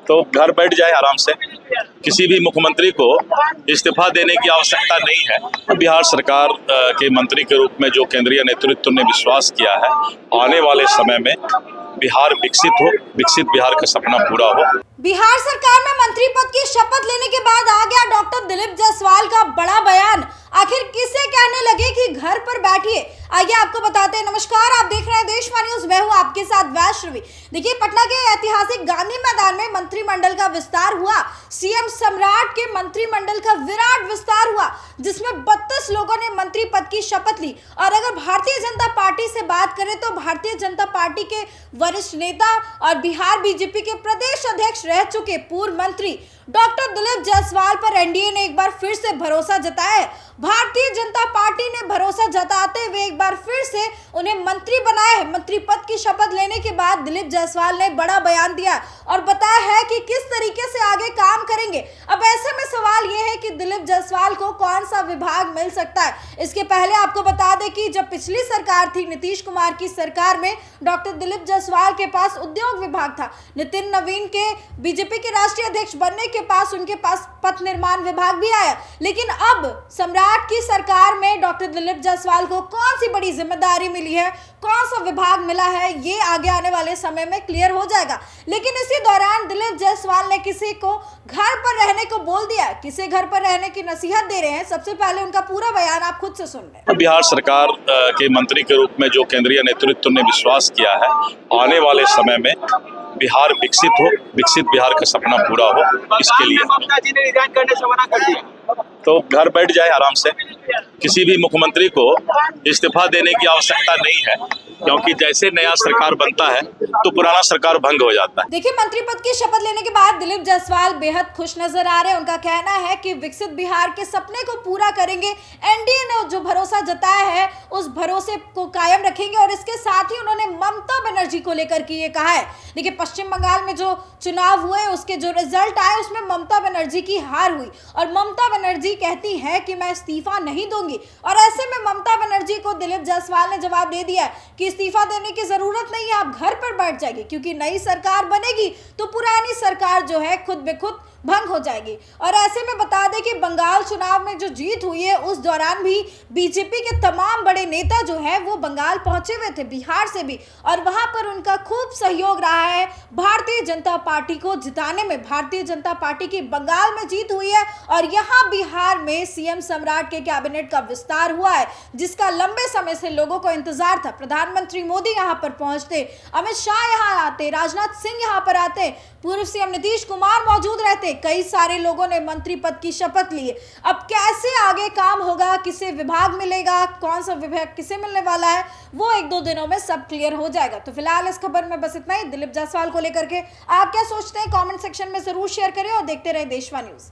तो घर बैठ जाए आराम से। किसी भी मुख्यमंत्री को इस्तीफा देने की आवश्यकता नहीं है। बिहार सरकार के मंत्री के रूप में जो केंद्रीय नेतृत्व ने विश्वास किया है, आने वाले समय में बिहार विकसित हो, विकसित बिहार का सपना पूरा हो। बिहार सरकार में मंत्री पद की शपथ लेने के बाद आ गया डॉक्टर दिलीप जायसवाल का बड़ा बयान। आखिर किसे कहने लगे कि घर पर बैठिए, आइए आपको बताते हैं। नमस्कार, आप देख रहे हैं देशवाणी न्यूज, मैं हूं आपके साथ वैष्णवी। देखिए, पटना के ऐतिहासिक गांधी मैदान में मंत्रिमंडल का विस्तार हुआ। सीएम सम्राट के मंत्रिमंडल का विराट विस्तार हुआ, जिसमें 32 लोगों ने मंत्री पद की शपथ ली। और अगर भारतीय जनता पार्टी से बात करें तो भारतीय जनता पार्टी के वरिष्ठ नेता और बिहार बीजेपी के प्रदेश अध्यक्ष रह चुके पूर्व मंत्री डॉक्टर दिलीप जायसवाल पर एनडीए ने एक बार फिर से भरोसा जताया है। भारतीय जनता पार्टी ने भरोसा जताते हुए एक बार फिर से उन्हें मंत्री बनाया है। मंत्री पद की शपथ लेने के बाद दिलीप जायसवाल ने बड़ा बयान दिया और बताया है कि किस तरीके से आगे काम करेंगे। अब ऐसे में सवाल यह है कि दिलीप जायसवाल को कौन सा विभाग मिल सकता है। इसके पहले आपको बता दें कि जब पिछली सरकार थी, नीतीश कुमार की सरकार में, डॉक्टर दिलीप जायसवाल के पास उद्योग विभाग था। नितिन नवीन के बीजेपी के राष्ट्रीय अध्यक्ष बनने के पास उनके पास पथ निर्माण विभाग भी आया। लेकिन अब सम्राट की सरकार में डॉक्टर दिलीप जायसवाल को कौन सी बड़ी जिम्मेदारी मिली है, कौन सा विभाग मिला है, ये आगे आने वाले समय में क्लियर हो जाएगा। लेकिन इसी दौरान दिलीप जायसवाल ने किसी को घर पर रहने को बोल दिया। किसे घर पर रहने की नसीहत दे रहे हैं, सबसे पहले उनका पूरा बयान आप खुद से सुन लें। बिहार सरकार के मंत्री के रूप में जो केंद्रीय नेतृत्व ने विश्वास किया है, आने वाले समय में बिहार विकसित हो, विकसित बिहार का सपना पूरा हो, इसके लिए ममता जी ने रिजाइन करने से मना कर दिया। तो घर बैठ जाए आराम से। किसी भी मुख्यमंत्री को इस्तीफा देने की आवश्यकता नहीं है, क्योंकि जैसे नया सरकार बनता है तो पुराना सरकार भंग हो जाता है। देखिए, मंत्री पद की शपथ लेने के बाद दिलीप जायसवाल बेहद खुश नजर आ रहे हैं। उनका कहना है कि विकसित बिहार के सपने को पूरा करेंगे। एनडीए ने जो भरोसा जताया है उस भरोसे को कायम रखेंगे। और इसके साथ ही उन्होंने ममता बनर्जी को लेकर के ये कहा है। देखिए, पश्चिम बंगाल में जो चुनाव हुए, उसके जो रिजल्ट आए, उसमें ममता बनर्जी की हार हुई और ममता बनर्जी कहती है कि मैं इस्तीफा नहीं दूंगी। और ऐसे में ममता बनर्जी को दिलीप जायसवाल ने जवाब दे दिया कि इस्तीफा देने की जरूरत नहीं है, आप घर पर बैठ जाइए, क्योंकि नई सरकार बनेगी तो पुरानी सरकार जो है खुद बेखुद भंग हो जाएगी। और ऐसे में बता दें कि बंगाल चुनाव में जो जीत हुई है, उस दौरान भी बीजेपी के तमाम बड़े नेता जो है वो बंगाल पहुंचे हुए थे, बिहार से भी, और वहां पर उनका खूब सहयोग रहा है भारतीय जनता पार्टी को जिताने में। भारतीय जनता पार्टी की बंगाल में जीत हुई है और यहाँ बिहार में सीएम सम्राट के कैबिनेट का विस्तार हुआ है, जिसका लंबे समय से लोगों को इंतजार था। प्रधानमंत्री मोदी यहाँ पर पहुंचते, अमित शाह यहाँ आते, राजनाथ सिंह यहाँ पर आते, पूर्व सीएम नीतीश कुमार मौजूद रहते, कई सारे लोगों ने मंत्री पद की शपथ ली। अब कैसे आगे काम होगा, किसे विभाग मिलेगा, कौन सा विभाग किसे मिलने वाला है, वो 1-2 दिनों में सब क्लियर हो जाएगा। तो फिलहाल इस खबर में बस इतना ही। दिलीप जायसवाल को लेकर के आप क्या सोचते हैं, कमेंट सेक्शन में जरूर शेयर करें और देखते रहे देशवाणी न्यूज।